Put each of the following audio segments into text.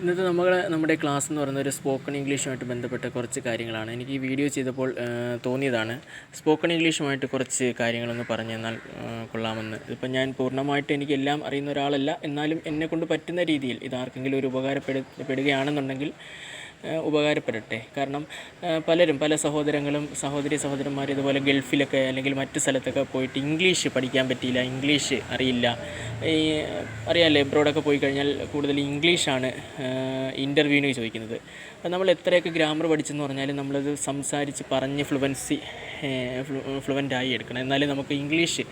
ഇന്നത്തെ നമ്മുടെ ക്ലാസ് എന്ന് പറയുന്നത് ഒരു സ്പോക്കൺ ഇംഗ്ലീഷുമായിട്ട് ബന്ധപ്പെട്ട കുറച്ച് കാര്യങ്ങളാണ്. എനിക്ക് ഈ വീഡിയോ ചെയ്തപ്പോൾ തോന്നിയതാണ് സ്പോക്കൺ ഇംഗ്ലീഷുമായിട്ട് കുറച്ച് കാര്യങ്ങളൊന്ന് പറഞ്ഞു തന്നാൽ കൊള്ളാമെന്ന്. ഇതിപ്പോൾ ഞാൻ പൂർണ്ണമായിട്ട് എനിക്കെല്ലാം അറിയുന്ന ഒരാളല്ല, എന്നാലും എന്നെക്കൊണ്ട് പറ്റുന്ന രീതിയിൽ ഇതാർക്കെങ്കിലും ഒരു ഉപകാരപ്പെടുകയാണെന്നുണ്ടെങ്കിൽ ഉപകാരപ്പെടട്ടെ. കാരണം പലരും പല സഹോദരന്മാർ ഇതുപോലെ ഗൾഫിലൊക്കെ അല്ലെങ്കിൽ മറ്റ് സ്ഥലത്തൊക്കെ പോയിട്ട് ഇംഗ്ലീഷ് പഠിക്കാൻ പറ്റിയില്ല, ഇംഗ്ലീഷ് അറിയില്ല. അറിയാമല്ലോ, എബ്രോഡൊക്കെ പോയി കഴിഞ്ഞാൽ കൂടുതൽ ഇംഗ്ലീഷാണ് ഇൻ്റർവ്യൂവിന് ചോദിക്കുന്നത്. അപ്പോൾ നമ്മൾ എത്രയൊക്കെ ഗ്രാമർ പഠിച്ചെന്ന് പറഞ്ഞാലും നമ്മളത് സംസാരിച്ച് പറഞ്ഞ് ഫ്ലുവൻ്റായി എടുക്കണം. എന്നാലേ നമുക്ക് ഇംഗ്ലീഷ്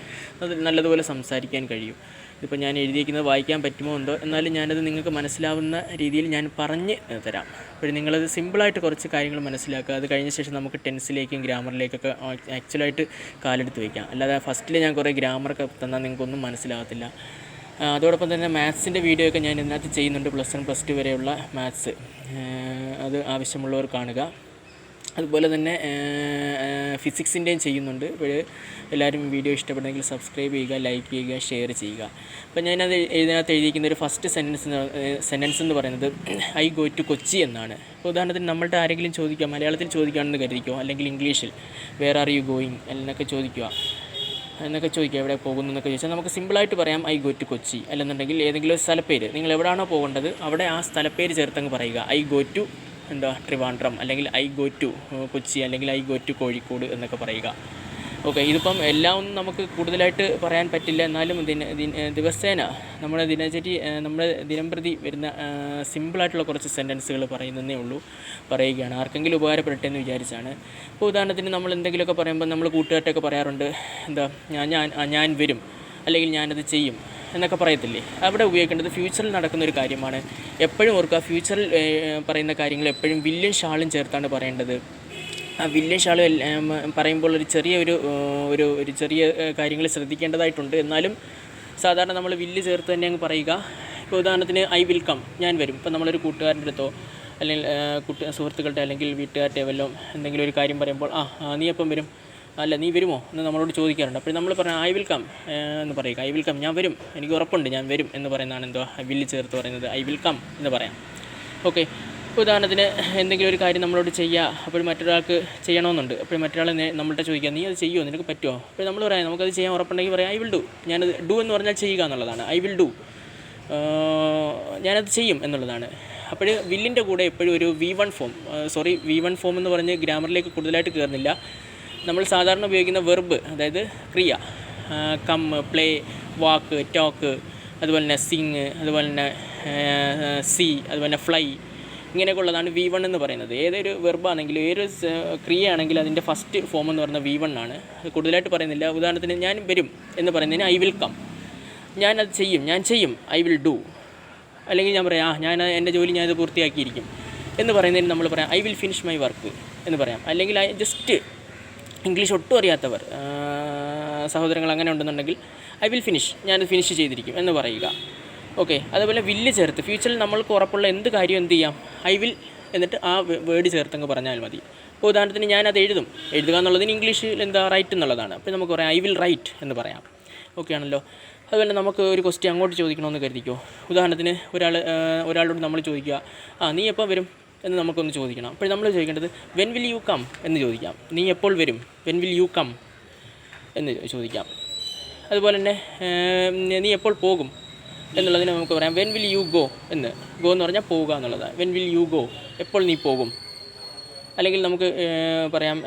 നല്ലതുപോലെ സംസാരിക്കാൻ കഴിയും. ഇതിപ്പോൾ ഞാൻ എഴുതിയിരിക്കുന്നത് വായിക്കാൻ പറ്റുമോ എന്തോ, എന്നാലും ഞാനത് നിങ്ങൾക്ക് മനസ്സിലാവുന്ന രീതിയിൽ ഞാൻ പറഞ്ഞ് തരാം. അപ്പോൾ നിങ്ങളത് സിമ്പിളായിട്ട് കുറച്ച് കാര്യങ്ങൾ മനസ്സിലാക്കുക. അത് കഴിഞ്ഞ ശേഷം നമുക്ക് ടെൻസിലേക്കും ഗ്രാമറിലേക്കൊക്കെ ആക്ച്വലായിട്ട് കാലെടുത്ത് വയ്ക്കാം. അല്ലാതെ ഫസ്റ്റിൽ ഞാൻ കുറേ ഗ്രാമറൊക്കെ തന്നാൽ നിങ്ങൾക്കൊന്നും മനസ്സിലാകത്തില്ല. അതോടൊപ്പം തന്നെ മാത്സിൻ്റെ വീഡിയോ ഒക്കെ ഞാൻ ഇതിനകത്ത് ചെയ്യുന്നുണ്ട്. +1 +2 വരെയുള്ള മാത്സ്, അത് ആവശ്യമുള്ളവർ കാണുക. അതുപോലെ തന്നെ ഫിസിക്സിൻ്റെയും ചെയ്യുന്നുണ്ട്. ഇപ്പോൾ എല്ലാവരും വീഡിയോ ഇഷ്ടപ്പെടുന്നെങ്കിൽ സബ്സ്ക്രൈബ് ചെയ്യുക, ലൈക്ക് ചെയ്യുക, ഷെയർ ചെയ്യുക. അപ്പോൾ ഞാനത് ഇതിനകത്ത് എഴുതിയിരിക്കുന്ന ഒരു ഫസ്റ്റ് സെൻറ്റൻസ് എന്ന് പറയുന്നത് ഐ ഗോ ടു കൊച്ചി എന്നാണ്. ഇപ്പോൾ ഉദാഹരണത്തിന് നമ്മളുടെ ആരെങ്കിലും ചോദിക്കുക, മലയാളത്തിൽ ചോദിക്കുകയാണെന്ന് കരുതിക്കോ, അല്ലെങ്കിൽ ഇംഗ്ലീഷിൽ വേർ ആർ യു ഗോയിങ് എന്നൊക്കെ ചോദിക്കുക, എവിടെ പോകുന്നു എന്നൊക്കെ ചോദിച്ചാൽ നമുക്ക് സിമ്പിളായിട്ട് പറയാം ഐ ഗോ ടു കൊച്ചി. അല്ലെന്നുണ്ടെങ്കിൽ ഏതെങ്കിലും ഒരു സ്ഥലപ്പേര്, നിങ്ങൾ എവിടെയാണോ പോകേണ്ടത് അവിടെ ആ സ്ഥലപ്പേര് ചേർത്തങ്ങ് പറയുക. ഐ ഗോ ടു ട്രിവാൻഡ്രം, അല്ലെങ്കിൽ ഐ ഗോ ടു കൊച്ചി, അല്ലെങ്കിൽ ഐ ഗോ ടു കോഴിക്കോട് എന്നൊക്കെ പറയുക. ഓക്കെ, ഇതിപ്പം എല്ലാം ഒന്നും നമുക്ക് കൂടുതലായിട്ട് പറയാൻ പറ്റില്ല, എന്നാലും ദിവസേന നമ്മുടെ ദിനംപ്രതി വരുന്ന സിമ്പിളായിട്ടുള്ള കുറച്ച് സെൻറ്റൻസുകൾ പറയുന്നതേ ഉള്ളൂ, പറയുകയാണ്. ആർക്കെങ്കിലും ഉപകാരപ്പെടട്ടെ എന്ന് വിചാരിച്ചാണ്. ഇപ്പോൾ ഉദാഹരണത്തിന് നമ്മൾ എന്തെങ്കിലുമൊക്കെ പറയുമ്പോൾ നമ്മൾ കൂട്ടുകാർട്ടൊക്കെ പറയാറുണ്ട്, ഞാൻ വരും, അല്ലെങ്കിൽ ഞാനത് ചെയ്യും എന്നൊക്കെ പറയത്തില്ലേ. അവിടെ ഉപയോഗിക്കേണ്ടത് ഫ്യൂച്ചറിൽ നടക്കുന്ന ഒരു കാര്യമാണ്. എപ്പോഴും ഓർക്കുക, ഫ്യൂച്ചറിൽ പറയുന്ന കാര്യങ്ങൾ എപ്പോഴും വില്ലും ഷാളും ചേർത്താണ് പറയേണ്ടത്. ആ വില്ലും ഷാളും പറയുമ്പോൾ ഒരു ചെറിയ കാര്യങ്ങൾ ശ്രദ്ധിക്കേണ്ടതായിട്ടുണ്ട്. എന്നാലും സാധാരണ നമ്മൾ വില്ല് ചേർത്ത് തന്നെ അങ്ങ് പറയുക. ഇപ്പോൾ ഉദാഹരണത്തിന് ഐ വിൽ കം, ഞാൻ വരും. ഇപ്പോൾ നമ്മളൊരു കൂട്ടുകാരൻ്റെ അടുത്തോ അല്ലെങ്കിൽ സുഹൃത്തുക്കളുടെ അല്ലെങ്കിൽ വീട്ടുകാരുടെ വല്ലതും എന്തെങ്കിലും ഒരു കാര്യം പറയുമ്പോൾ നീ എപ്പം വരും, അല്ല നീ വരുമോ എന്ന് നമ്മളോട് ചോദിക്കാറുണ്ട്. അപ്പോൾ നമ്മൾ പറഞ്ഞാൽ ഐ വിൽ കം എന്ന് പറയുക. ഐ വിൽ കം, ഞാൻ വരും, എനിക്ക് ഉറപ്പുണ്ട് ഞാൻ വരും എന്ന് പറയുന്നതാണ് വില്ല് ചേർത്ത് പറയുന്നത്. ഐ വിൽ കം എന്ന് പറയാം. ഓക്കെ, ഉദാഹരണത്തിന് എന്തെങ്കിലും ഒരു കാര്യം നമ്മളോട് ചെയ്യുക, അപ്പോൾ മറ്റൊരാൾക്ക് ചെയ്യണമെന്നുണ്ട്. അപ്പോൾ മറ്റൊരാൾ നമ്മളുടെ ചോദിക്കുക, നീ അത് ചെയ്യുമോ, നിനക്ക് പറ്റുമോ? അപ്പോൾ നമ്മൾ പറയാം, നമുക്കത് ചെയ്യാൻ ഉറപ്പുണ്ടെങ്കിൽ പറയാം ഐ വിൽ ഡു. ഞാനത് ഡു എന്ന് പറഞ്ഞാൽ ചെയ്യുക എന്നുള്ളതാണ്. ഐ വിൽ ഡു, ഞാനത് ചെയ്യും എന്നുള്ളതാണ്. അപ്പോൾ വില്ലിൻ്റെ കൂടെ എപ്പോഴും ഒരു V1 ഫോം എന്ന് പറഞ്ഞ് ഗ്രാമറിലേക്ക് കൂടുതലായിട്ട് കയറുന്നില്ല. നമ്മൾ സാധാരണ ഉപയോഗിക്കുന്ന വെർബ്, അതായത് ക്രിയ, കം, പ്ലേ, വാക്ക്, ടോക്ക്, അതുപോലെ തന്നെ സിങ്, അതുപോലെ തന്നെ സീ, അതുപോലെ തന്നെ ഫ്ലൈ, ഇങ്ങനെയൊക്കെ ഉള്ളതാണ് V1 എന്ന് പറയുന്നത്. ഏതൊരു വെർബാണെങ്കിലും ഏതൊരു ക്രിയയാണെങ്കിലും അതിൻ്റെ ഫസ്റ്റ് ഫോം എന്ന് പറയുന്നത് V1 ആണ്. അത് കൂടുതലായിട്ട് പറയുന്നില്ല. ഉദാഹരണത്തിന് ഞാൻ വരും എന്ന് പറയുന്നതിന് ഐ വിൽ കം, ഞാനത് ചെയ്യും, ഐ വിൽ ഡു. അല്ലെങ്കിൽ ഞാൻ പറയാം ഞാൻ എൻ്റെ ജോലി ഞാനത് പൂർത്തിയാക്കിയിരിക്കും എന്ന് പറയുന്നതിന് നമ്മൾ പറയാം I will finish my work എന്ന് പറയാം. അല്ലെങ്കിൽ ജസ്റ്റ് ഇംഗ്ലീഷ് ഒട്ടും അറിയാത്തവർ സഹോദരങ്ങൾ അങ്ങനെ ഉണ്ടെന്നുണ്ടെങ്കിൽ ഐ വിൽ ഫിനിഷ്, ഞാനത് ഫിനിഷ് ചെയ്തിരിക്കും എന്ന് പറയുക. ഓക്കെ, അതേപോലെ വില്ല് ചേർത്ത് ഫ്യൂച്ചറിൽ നമ്മൾക്ക് ഉറപ്പുള്ള എന്ത് കാര്യം എന്ത് ചെയ്യാം, ഐ വിൽ എന്നിട്ട് ആ വേർഡ് ചേർത്തങ്ങ് പറഞ്ഞാൽ മതി. ഇപ്പോൾ ഉദാഹരണത്തിന് ഞാനത് എഴുതുക എന്നുള്ളതിന് ഇംഗ്ലീഷിൽ റൈറ്റ് എന്നുള്ളതാണ്. അപ്പോൾ നമുക്ക് പറയാം ഐ വിൽ റൈറ്റ് എന്ന് പറയാം. ഓക്കെ ആണല്ലോ. അതുപോലെ നമുക്ക് ഒരു ക്വസ്റ്റ്യൻ അങ്ങോട്ട് ചോദിക്കണമെന്ന് കരുതിക്കോ. ഉദാഹരണത്തിന് ഒരാളോട് നമ്മൾ ചോദിക്കുക, നീ എപ്പോൾ വരും എന്ന് നമുക്കൊന്ന് ചോദിക്കണം. അപ്പോൾ നമ്മൾ ചോദിക്കേണ്ടത് വെൻ വിൽ യു കം എന്ന് ചോദിക്കാം. നീ എപ്പോൾ വരും, വെൻ വിൽ യു കം എന്ന് ചോദിക്കാം. അതുപോലെ തന്നെ നീ എപ്പോൾ പോകും എന്നുള്ളതിന് നമുക്ക് പറയാം വെൻ വിൽ യു ഗോ എന്ന് പറഞ്ഞാൽ പോവുക എന്നുള്ളതാണ്. വെൻ വിൽ യു ഗോ, എപ്പോൾ നീ പോകും. അല്ലെങ്കിൽ നമുക്ക് പറയാം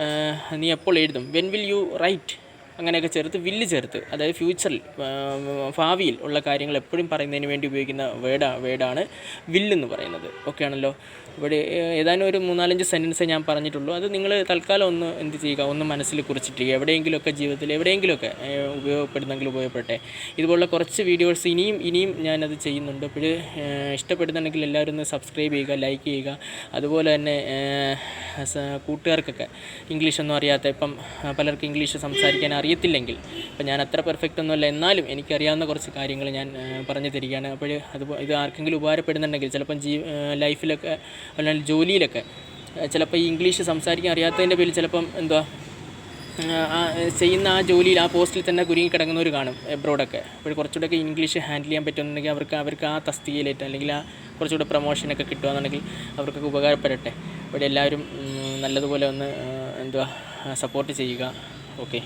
നീ എപ്പോൾ എഴുതും, വെൻ വിൽ യു റൈറ്റ്. അങ്ങനെയൊക്കെ ചേർത്ത് വില്ല് ചേർത്ത്, അതായത് ഫ്യൂച്ചറിൽ ഭാവിയിൽ ഉള്ള കാര്യങ്ങൾ എപ്പോഴും പറയുന്നതിന് വേണ്ടി ഉപയോഗിക്കുന്ന വേർഡാണ് വില്ലെന്ന് പറയുന്നത്. ഓക്കെ ആണല്ലോ. ഇവിടെ ഏതാനും ഒരു 3-4 സെൻറ്റൻസ് ഞാൻ പറഞ്ഞിട്ടുള്ളൂ. അത് നിങ്ങൾ തൽക്കാലം ഒന്ന് എന്ത് ചെയ്യുക, ഒന്ന് മനസ്സിൽ കുറിച്ചിട്ട് എവിടെയെങ്കിലുമൊക്കെ ജീവിതത്തിൽ എവിടെയെങ്കിലുമൊക്കെ ഉപയോഗപ്പെടുന്നെങ്കിൽ ഉപയോഗപ്പെടട്ടെ. ഇതുപോലുള്ള കുറച്ച് വീഡിയോസ് ഇനിയും ഞാനത് ചെയ്യുന്നുണ്ട്. അപ്പോൾ ഇഷ്ടപ്പെടുന്നുണ്ടെങ്കിൽ എല്ലാവരും ഒന്ന് സബ്സ്ക്രൈബ് ചെയ്യുക, ലൈക്ക് ചെയ്യുക. അതുപോലെ തന്നെ കൂട്ടുകാർക്കൊക്കെ ഇംഗ്ലീഷൊന്നും അറിയാത്ത, ഇപ്പം പലർക്കും ഇംഗ്ലീഷ് സംസാരിക്കാൻ അറിയത്തില്ലെങ്കിൽ, ഇപ്പം ഞാൻ അത്ര പെർഫെക്റ്റ് ഒന്നുമല്ല, എന്നാലും എനിക്കറിയാവുന്ന കുറച്ച് കാര്യങ്ങൾ ഞാൻ പറഞ്ഞു തരികയാണ്. അപ്പോൾ ഇത് ആർക്കെങ്കിലും ഉപകാരപ്പെടുന്നുണ്ടെങ്കിൽ, ചിലപ്പം ലൈഫിലൊക്കെ അല്ലെങ്കിൽ ജോലിയിലൊക്കെ ചിലപ്പോൾ ഈ ഇംഗ്ലീഷ് സംസാരിക്കാൻ അറിയാത്തതിൻ്റെ പേരിൽ ചിലപ്പം ചെയ്യുന്ന ആ ജോലിയിൽ ആ പോസ്റ്റിൽ തന്നെ കുരുങ്ങി കിടക്കുന്നവർ കാണും എബ്രോഡൊക്കെ. അപ്പോൾ കുറച്ചുകൂടെയൊക്കെ ഇംഗ്ലീഷ് ഹാൻഡിൽ ചെയ്യാൻ പറ്റുമെന്നുണ്ടെങ്കിൽ അവർക്ക് ആ തസ്തികയിലേറ്റ് അല്ലെങ്കിൽ ആ കുറച്ചുകൂടെ പ്രൊമോഷനൊക്കെ കിട്ടുകയെന്നുണ്ടെങ്കിൽ അവർക്കൊക്കെ ഉപകാരപ്പെടട്ടെ. ഇവിടെ എല്ലാവരും നല്ലതുപോലെ ഒന്ന് സപ്പോർട്ട് ചെയ്യുക. ഓക്കെ.